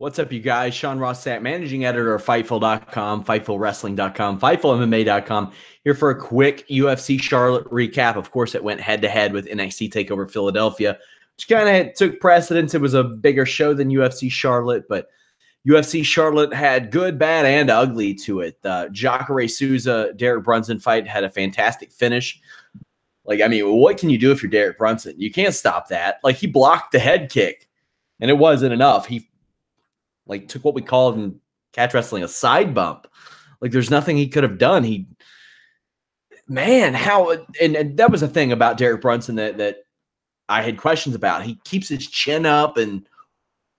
What's up, you guys? Sean Ross Sapp, managing editor of Fightful.com, FightfulWrestling.com, FightfulMMA.com, here for a quick UFC Charlotte recap. Of course, it went head-to-head with NXT TakeOver Philadelphia, which kind of took precedence. It was a bigger show than UFC Charlotte, but UFC Charlotte had good, bad, and ugly to it. The Jacare Souza, Derek Brunson fight had a fantastic finish. What can you do if you're Derek Brunson? You can't stop that. He blocked the head kick, and it wasn't enough. He took what we call in catch wrestling a side bump. There's nothing he could have done. And that was a thing about Derek Brunson that I had questions about. He keeps his chin up and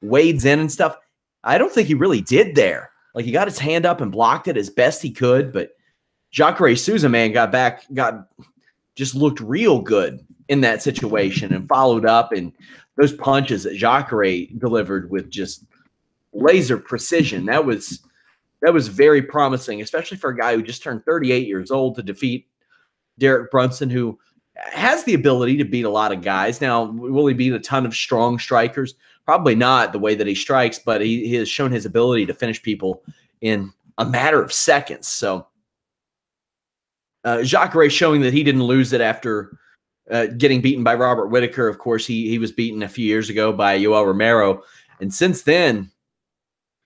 wades in and stuff. I don't think he really did there. He got his hand up and blocked it as best he could, but Jacare Souza, man, just looked real good in that situation and followed up, and those punches that Jacare delivered with just laser precision. That was very promising, especially for a guy who just turned 38 years old to defeat Derek Brunson, who has the ability to beat a lot of guys. Now, will he beat a ton of strong strikers? Probably not the way that he strikes, but he has shown his ability to finish people in a matter of seconds. So Jacare showing that he didn't lose it after getting beaten by Robert Whitaker. Of course, he was beaten a few years ago by Yoel Romero, and since then,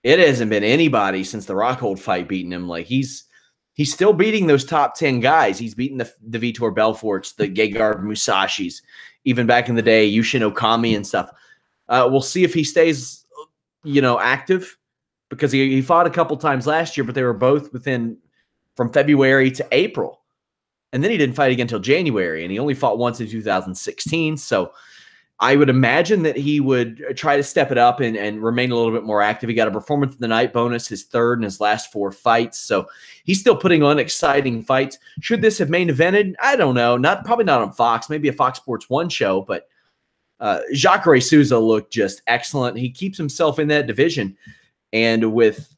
it hasn't been anybody since the Rockhold fight beating him. He's still beating those top 10 guys. He's beaten the Vitor Belforts, the Gegard Musashis, even back in the day, Yushin Okami and stuff. We'll see if he stays, active, because he fought a couple times last year, but they were both from February to April. And then he didn't fight again until January, and he only fought once in 2016. So I would imagine that he would try to step it up and remain a little bit more active. He got a performance of the night bonus, his third in his last 4 fights. So he's still putting on exciting fights. Should this have main evented? I don't know. Probably not on Fox, maybe a Fox Sports 1 show, but Jacare Souza looked just excellent. He keeps himself in that division. And with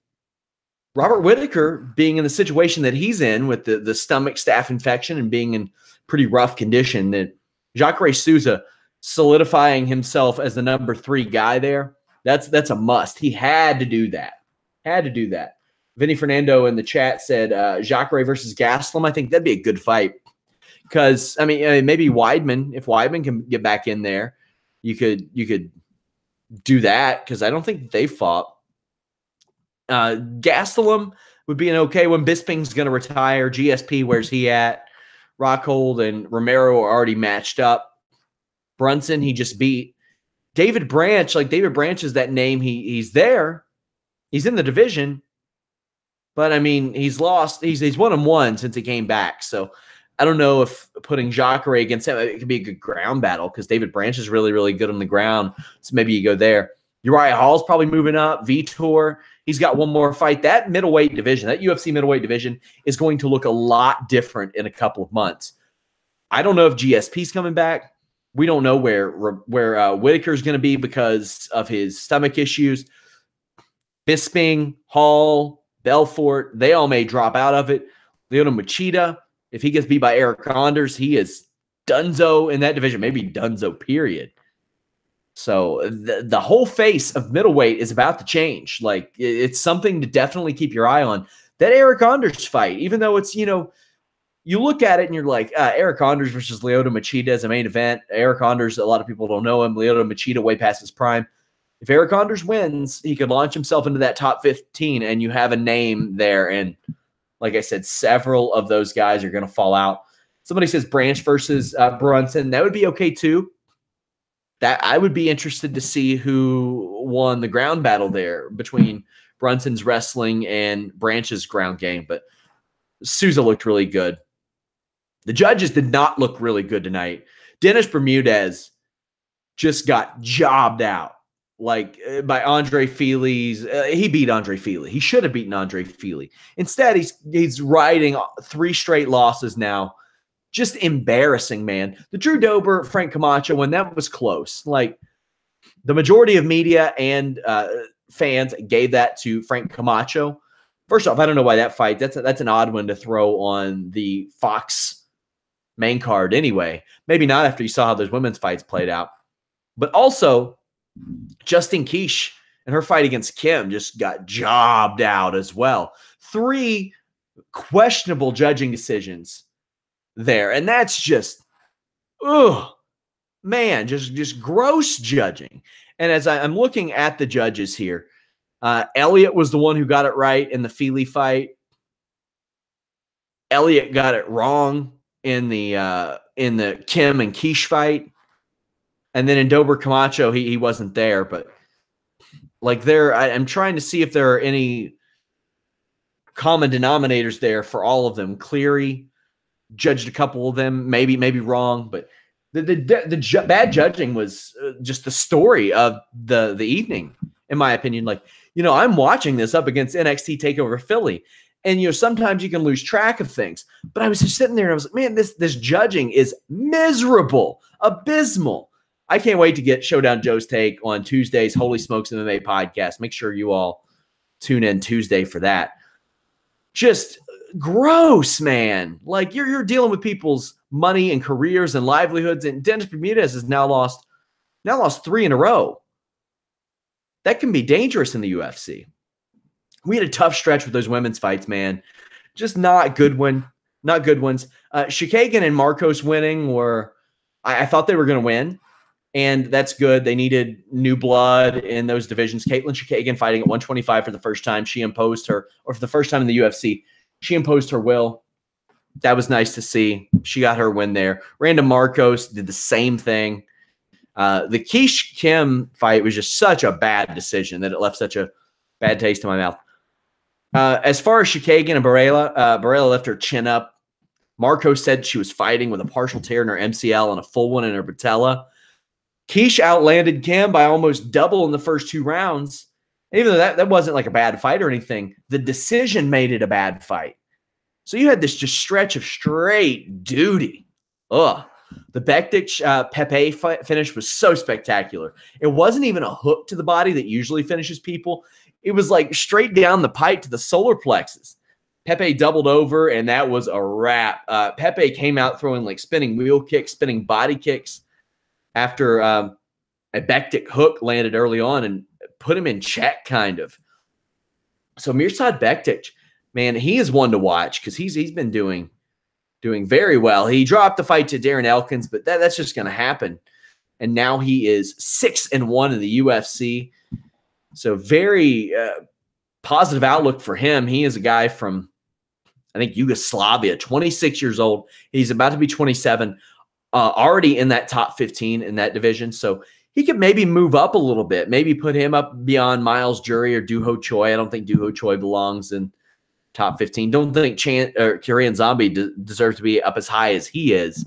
Robert Whitaker being in the situation that he's in with the stomach staph infection and being in pretty rough condition, that Jacare Souza solidifying himself as the number 3 guy there, that's a must. He had to do that. Vinny Fernando in the chat said Jacare versus Gastelum. I think that'd be a good fight, because maybe Weidman, if Weidman can get back in there, you could do that, because I don't think they fought. Gastelum would be an okay one. Bisping's going to retire. GSP, where's he at? Rockhold and Romero are already matched up. Brunson, he just beat. David Branch, David Branch is that name. He's there. He's in the division. But, he's lost. He's 1-1 since he came back. So I don't know if putting Jacare against him, it could be a good ground battle, because David Branch is really, really good on the ground. So maybe you go there. Uriah Hall's probably moving up. Vitor, he's got one more fight. That middleweight division, that UFC middleweight division, is going to look a lot different in a couple of months. I don't know if GSP's coming back. We don't know where Whitaker is going to be because of his stomach issues. Bisping, Hall, Belfort, they all may drop out of it. Lyoto Machida, if he gets beat by Eric Anders, he is dunzo in that division, maybe dunzo, period. So the whole face of middleweight is about to change. It's something to definitely keep your eye on. That Eric Anders fight, even though it's, you look at it and you're like, Eric Anders versus Lyoto Machida as a main event. Eric Anders, a lot of people don't know him. Lyoto Machida way past his prime. If Eric Anders wins, he could launch himself into that top 15, and you have a name there. And like I said, several of those guys are going to fall out. Somebody says Branch versus Brunson. That would be okay too. That I would be interested to see who won the ground battle there between Brunson's wrestling and Branch's ground game. But Souza looked really good. The judges did not look really good tonight. Dennis Bermudez just got jobbed out by Andre Fili's. He beat Andre Fili. He should have beaten Andre Fili. Instead, he's riding 3 straight losses now. Just embarrassing, man. The Drew Dober, Frank Camacho, when that was close, the majority of media and fans gave that to Frank Camacho. First off, I don't know why that fight. That's an odd one to throw on the Fox main card anyway. Maybe not after you saw how those women's fights played out. But also, Justin Kish And her fight against Kim just got jobbed out as well. 3 questionable judging decisions there. And that's just, man, just gross judging. And as I'm looking at the judges here, Elliott was the one who got it right in the Feely fight. Elliott got it wrong in the Kim and Keish fight. And then in Dober Camacho, he wasn't there. But like I'm trying to see if there are any common denominators there for all of them. Cleary judged a couple of them, maybe wrong, but the bad judging was just the story of the evening, in my opinion. Like, I'm watching this up against NXT TakeOver Philly, and sometimes you can lose track of things. But I was just sitting there and I was like, man, this judging is miserable, abysmal. I can't wait to get Showdown Joe's take on Tuesday's Holy Smokes MMA podcast. Make sure you all tune in Tuesday for that. Just gross, man. Like you're dealing with people's money and careers and livelihoods, and Dennis Bermudez has now lost 3 in a row. That can be dangerous in the UFC. We had a tough stretch with those women's fights, man. Just not good ones. Chikagan and Marcos winning were, I thought they were going to win, and that's good. They needed new blood in those divisions. Caitlin Chikagan fighting at 125 for the first time. She imposed her, or for the first time in the UFC, she imposed her will. That was nice to see. She got her win there. Randa Marcos did the same thing. The Keish Kim fight was just such a bad decision that it left such a bad taste in my mouth. As far as Chikagan and Barela left her chin up. Marcos said she was fighting with a partial tear in her MCL and a full one in her patella. Keish outlanded Kim by almost double in the first 2 rounds. And even though that wasn't like a bad fight or anything, the decision made it a bad fight. So you had this just stretch of straight duty. The Bektic Pepe finish was so spectacular. It wasn't even a hook to the body that usually finishes people. It was like straight down the pipe to the solar plexus. Pepe doubled over, and that was a wrap. Pepe came out throwing like spinning wheel kicks, spinning body kicks after a Bektic hook landed early on and put him in check, kind of. So Mirsad Bektic, man, he is one to watch because he's been doing very well. He dropped the fight to Darren Elkins, but that's just going to happen. And now he is 6-1 in the UFC. So very positive outlook for him. He is a guy from, I think, Yugoslavia, 26 years old. He's about to be 27, already in that top 15 in that division. So he could maybe move up a little bit, maybe put him up beyond Miles Jury or Duho Choi. I don't think Duho Choi belongs in top 15. Don't think Korean Zombie deserves to be up as high as he is,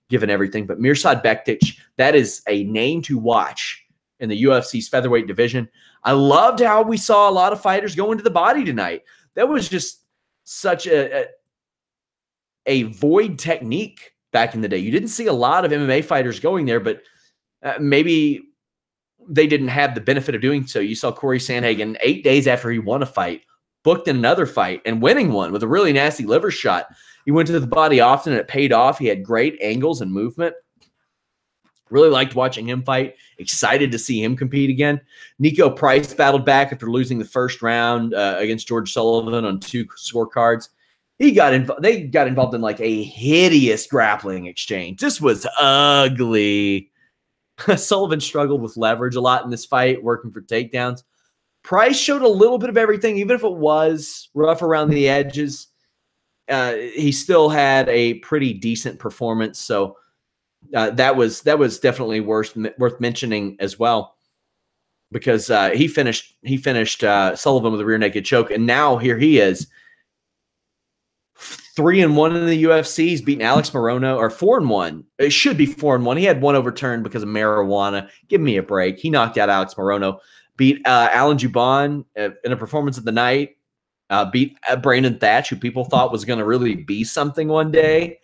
given everything. But Mirsad Bektic, that is a name to watch in the UFC's featherweight division. I loved how we saw a lot of fighters go into the body tonight. That was just such a void technique back in the day. You didn't see a lot of MMA fighters going there, but maybe they didn't have the benefit of doing so. You saw Corey Sandhagen 8 days after he won a fight, booked in another fight and winning one with a really nasty liver shot. He went to the body often and it paid off. He had great angles and movement. Really liked watching him fight. Excited to see him compete again. Nico Price battled back after losing the first round against George Sullivan on 2 scorecards. They got involved in like a hideous grappling exchange. This was ugly. Sullivan struggled with leverage a lot in this fight, working for takedowns. Price showed a little bit of everything, even if it was rough around the edges. He still had a pretty decent performance. So that was definitely worth mentioning as well, because he finished Sullivan with a rear naked choke, and now here he is, 3-1 in the UFC. He's beaten Alex Morono, or 4-1. It should be 4-1. He had one overturned because of marijuana. Give me a break. He knocked out Alex Morono. Beat Alan Juban in a performance of the night. Beat Brandon Thatch, who people thought was going to really be something one day,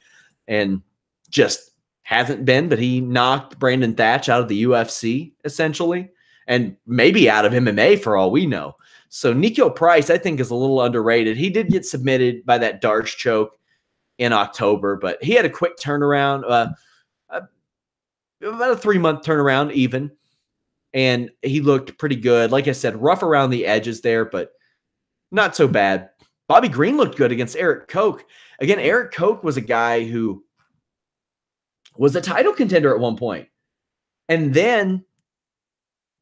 and just hasn't been. But he knocked Brandon Thatch out of the UFC, essentially, and maybe out of MMA for all we know. So Nico Price, I think, is a little underrated. He did get submitted by that Darce choke in October, but he had a quick turnaround, about a 3-month turnaround even. and he looked pretty good. Like I said, rough around the edges there, but not so bad. Bobby Green looked good against Eric Koch. Again, Eric Koch was a guy who was a title contender at one point, and then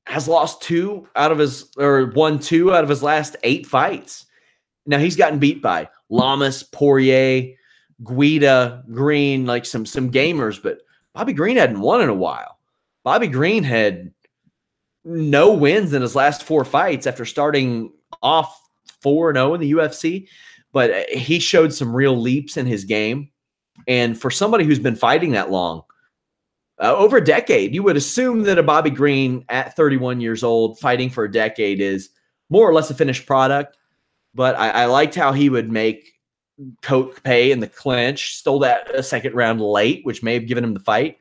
has lost won 2 out of his last 8 fights. Now he's gotten beat by Lamas, Poirier, Guida, Green, like some gamers, but Bobby Green hadn't won in a while. Bobby Green had no wins in his last 4 fights after starting off 4-0 in the UFC, but he showed some real leaps in his game. And for somebody who's been fighting that long, over a decade, you would assume that a Bobby Green at 31 years old fighting for a decade is more or less a finished product. But I liked how he would make Koch pay in the clinch, stole that a second round late, which may have given him the fight.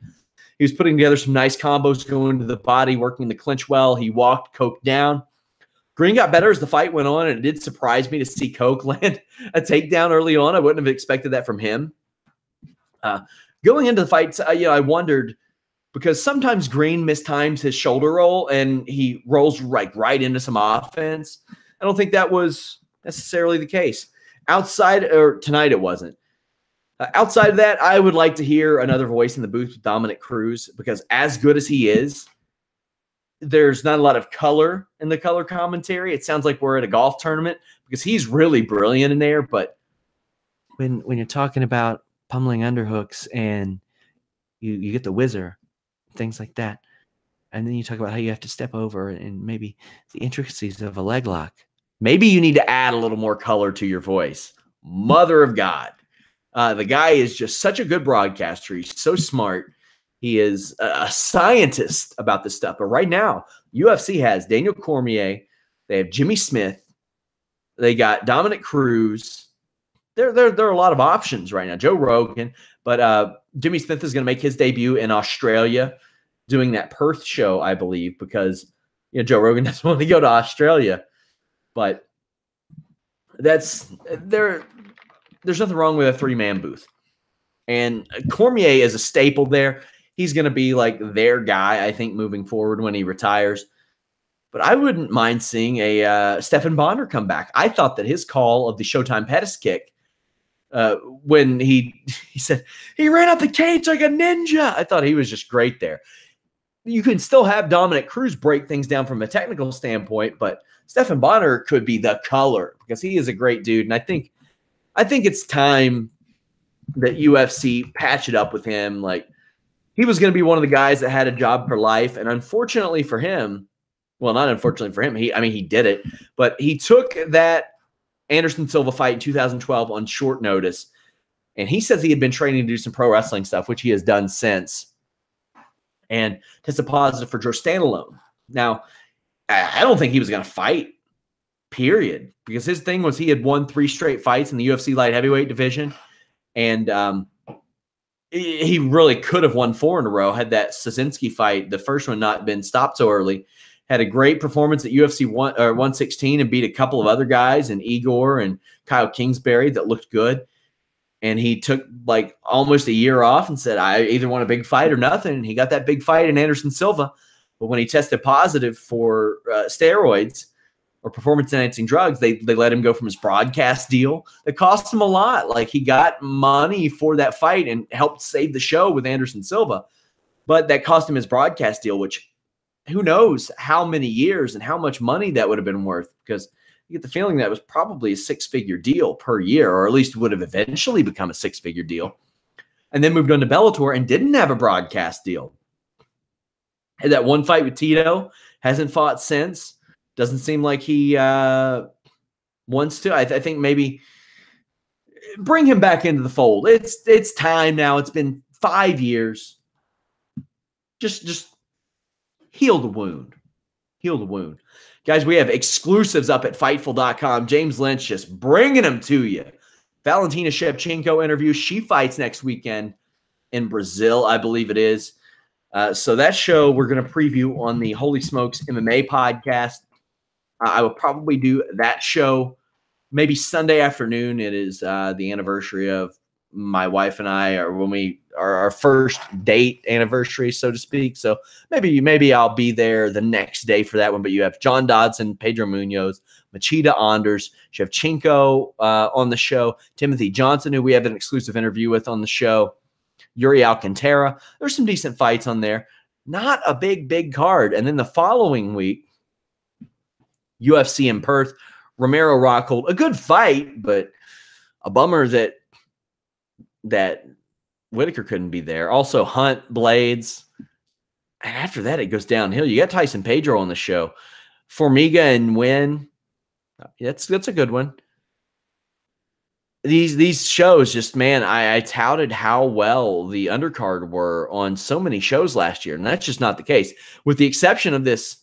He was putting together some nice combos going to the body, working the clinch well. He walked Koch down. Green got better as the fight went on, and it did surprise me to see Koch land a takedown early on. I wouldn't have expected that from him. Going into the fights, I wondered, because sometimes Green mistimes his shoulder roll and he rolls right into some offense. I don't think that was necessarily the case. Tonight it wasn't. Outside of that, I would like to hear another voice in the booth with Dominic Cruz, because as good as he is, there's not a lot of color in the color commentary. It sounds like we're at a golf tournament, because he's really brilliant in there. But when you're talking about pummeling underhooks and you get the whizzer, things like that, and then you talk about how you have to step over and maybe the intricacies of a leg lock, maybe you need to add a little more color to your voice. Mother of God. The guy is just such a good broadcaster. He's so smart. He is a scientist about this stuff. But right now, UFC has Daniel Cormier. They have Jimmy Smith. They got Dominic Cruz. There are a lot of options right now. Joe Rogan. But Jimmy Smith is going to make his debut in Australia doing that Perth show, I believe, because Joe Rogan doesn't want to go to Australia. But there's nothing wrong with a 3-man booth. And Cormier is a staple there. He's going to be like their guy, I think, moving forward when he retires. But I wouldn't mind seeing a Stephan Bonnar come back. I thought that his call of the Showtime Pettis kick, when he said, he ran out the cage like a ninja, I thought he was just great there. You can still have Dominic Cruz break things down from a technical standpoint, but Stephan Bonnar could be the color, because he is a great dude. And I think it's time that UFC patch it up with him. Like, he was going to be one of the guys that had a job for life. And unfortunately for him, well, not unfortunately for him, he did it, but he took that Anderson Silva fight in 2012 on short notice. And he says he had been training to do some pro wrestling stuff, which he has done since, and tested positive for Joe Standalone. Now, I don't think he was going to fight, period, because his thing was he had won 3 straight fights in the UFC light heavyweight division. And he really could have won 4 in a row had that Sosinski fight, the first one, not been stopped so early. Had a great performance at UFC 116 and beat a couple of other guys, and Igor and Kyle Kingsbury, that looked good. And he took like almost a year off and said, I either want a big fight or nothing. And he got that big fight in Anderson Silva. But when he tested positive for steroids or performance-enhancing drugs, they let him go from his broadcast deal. That cost him a lot. Like, he got money for that fight and helped save the show with Anderson Silva. But that cost him his broadcast deal, which who knows how many years and how much money that would have been worth, because you get the feeling that was probably a 6-figure deal per year, or at least would have eventually become a 6-figure deal. And then moved on to Bellator and didn't have a broadcast deal. Had that one fight with Tito, hasn't fought since. Doesn't seem like he wants to. I think maybe bring him back into the fold. It's time now. It's been 5 years. Just heal the wound. Heal the wound. Guys, we have exclusives up at Fightful.com. James Lynch just bringing them to you. Valentina Shevchenko interview. She fights next weekend in Brazil, I believe it is. So that show we're going to preview on the Holy Smokes MMA podcast. I will probably do that show maybe Sunday afternoon. It is the anniversary of my wife and I are when we are our first date anniversary, so to speak. So maybe I'll be there the next day for that one. But you have John Dodson, Pedro Munoz, Machida Anders, Shevchenko on the show, Timothy Johnson, who we have an exclusive interview with on the show, Yuri Alcantara. There's some decent fights on there. Not a big card. And then the following week, UFC in Perth, Romero Rockhold, a good fight, but a bummer that Whitaker couldn't be there. Also, Hunt, Blades. And after that, it goes downhill. You got Tyson Pedro on the show. Formiga and Wynn. That's a good one. These shows just, man, I touted how well the undercard were on so many shows last year, and that's just not the case. With the exception of this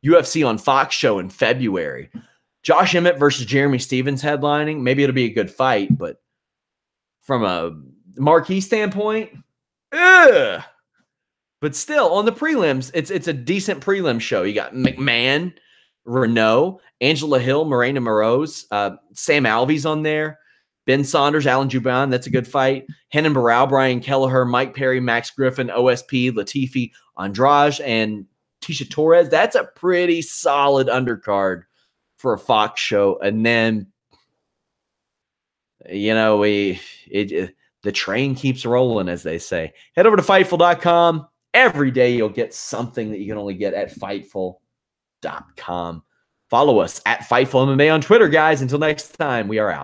UFC on Fox show in February. Josh Emmett versus Jeremy Stevens headlining. Maybe it'll be a good fight, but from a marquee standpoint, ugh. But still, on the prelims, it's a decent prelim show. You got McMahon, Renault, Angela Hill, Morena Moroz, Sam Alvey's on there, Ben Saunders, Alan Juban. That's a good fight. Henan Barrow, Brian Kelleher, Mike Perry, Max Griffin, OSP, Latifi, Andrade, and Tisha Torres. That's a pretty solid undercard for a Fox show. And then, you know, the train keeps rolling, as they say. Head over to Fightful.com. Every day you'll get something that you can only get at Fightful.com. Follow us at Fightful MMA on Twitter, guys. Until next time, we are out.